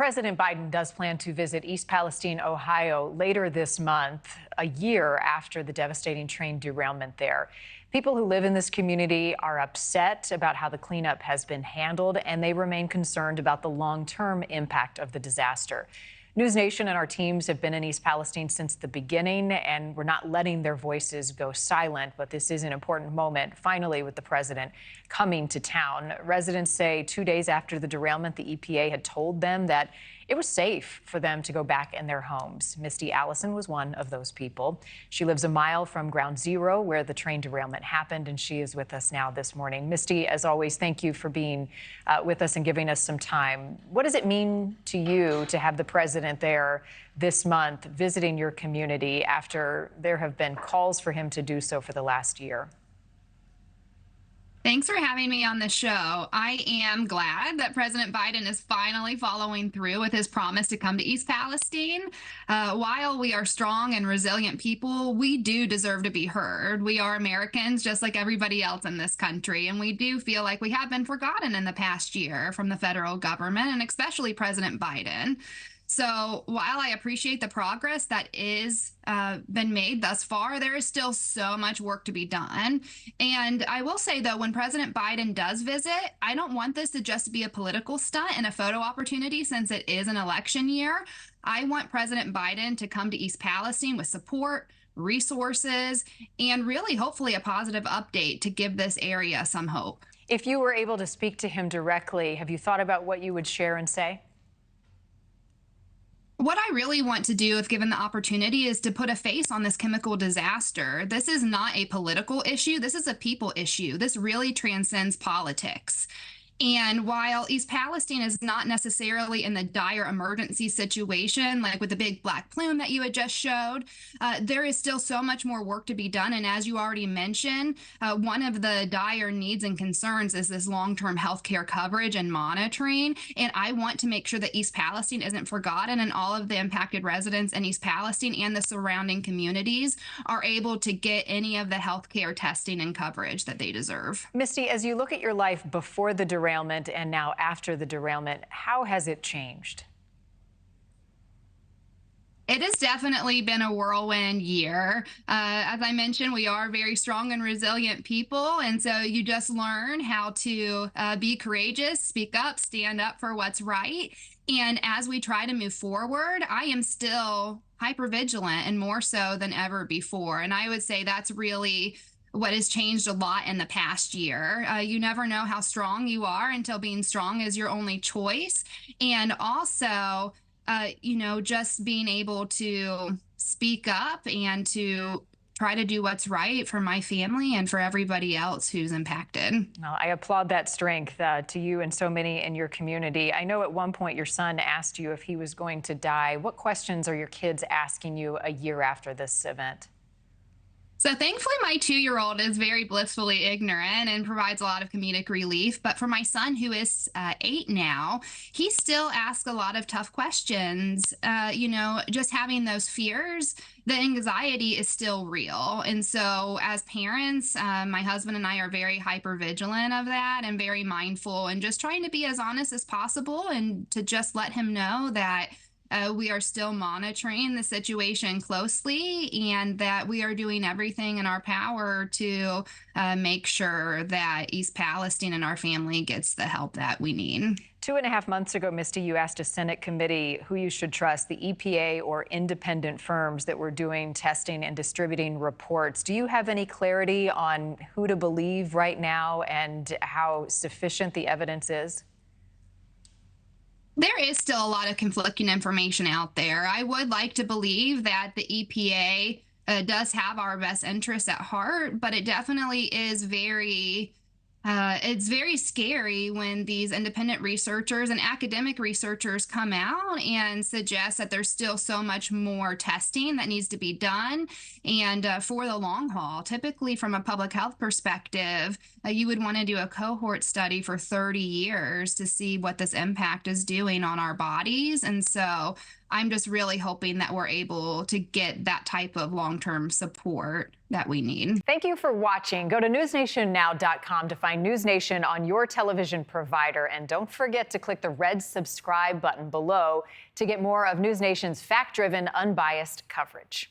President Biden does plan to visit East Palestine, Ohio later this month, a year after the devastating train derailment there. People who live in this community are upset about how the cleanup has been handled, and they remain concerned about the long-term impact of the disaster. NewsNation and our teams have been in East Palestine since the beginning, and we're not letting their voices go silent. But this is an important moment, finally, with the president coming to town. Residents say 2 days after the derailment, the EPA had told them that it was safe for them to go back in their homes. Misti Allison was one of those people. She lives a mile from ground zero where the train derailment happened, and she is with us now this morning. Misti, as always, thank you for being with us and giving us some time. What does it mean to you to have the president there this month visiting your community after there have been calls for him to do so for the last year? Thanks for having me on the show. I am glad that President Biden is finally following through with his promise to come to East Palestine. While we are strong and resilient people, we do deserve to be heard. We are Americans just like everybody else in this country, and we do feel like we have been forgotten in the past year from the federal government and especially President Biden. So while I appreciate the progress that is been made thus far, there is still so much work to be done. And I will say, though, when President Biden does visit, I don't want this to just be a political stunt and a photo opportunity since it is an election year. I want President Biden to come to East Palestine with support, resources, and really, hopefully, a positive update to give this area some hope. If you were able to speak to him directly, have you thought about what you would share and say? What I really want to do, if given the opportunity, is to put a face on this chemical disaster. This is not a political issue. This is a people issue. This really transcends politics. And while East Palestine is not necessarily in the dire emergency situation, like with the big black plume that you had just showed, there is still so much more work to be done. And as you already mentioned, one of the dire needs and concerns is this long-term healthcare coverage and monitoring. And I want to make sure that East Palestine isn't forgotten, and all of the impacted residents in East Palestine and the surrounding communities are able to get any of the healthcare testing and coverage that they deserve. Misti, as you look at your life before the derailment and now after the derailment, how has it changed? It has definitely been a whirlwind year. As I mentioned, we are very strong and resilient people. And so you just learn how to be courageous, speak up, stand up for what's right. And as we try to move forward, I am still hypervigilant and more so than ever before. And I would say that's really what has changed a lot in the past year. You never know how strong you are until being strong is your only choice. And also, just being able to speak up and to try to do what's right for my family and for everybody else who's impacted. Well, I applaud that strength to you and so many in your community. I know at one point your son asked you if he was going to die. What questions are your kids asking you a year after this event? So thankfully, my 2-year-old is very blissfully ignorant and provides a lot of comedic relief. But for my son, who is 8 now, he still asks a lot of tough questions. Just having those fears, the anxiety is still real. And so as parents, my husband and I are very hyper vigilant of that and very mindful and just trying to be as honest as possible and to just let him know that we are still monitoring the situation closely and that we are doing everything in our power to make sure that East Palestine and our family gets the help that we need. 2.5 months ago, Misti, you asked a Senate committee who you should trust, the EPA or independent firms that were doing testing and distributing reports. Do you have any clarity on who to believe right now and how sufficient the evidence is? There is still a lot of conflicting information out there. I would like to believe that the EPA does have our best interests at heart, but it definitely is it's very scary when these independent researchers and academic researchers come out and suggest that there's still so much more testing that needs to be done. And for the long haul, typically from a public health perspective, you would want to do a cohort study for 30 years to see what this impact is doing on our bodies. And so I'm just really hoping that we're able to get that type of long-term support that we need. Thank you for watching. Go to newsnationnow.com to find News Nation on your television provider. And don't forget to click the red subscribe button below to get more of News Nation's fact-driven, unbiased coverage.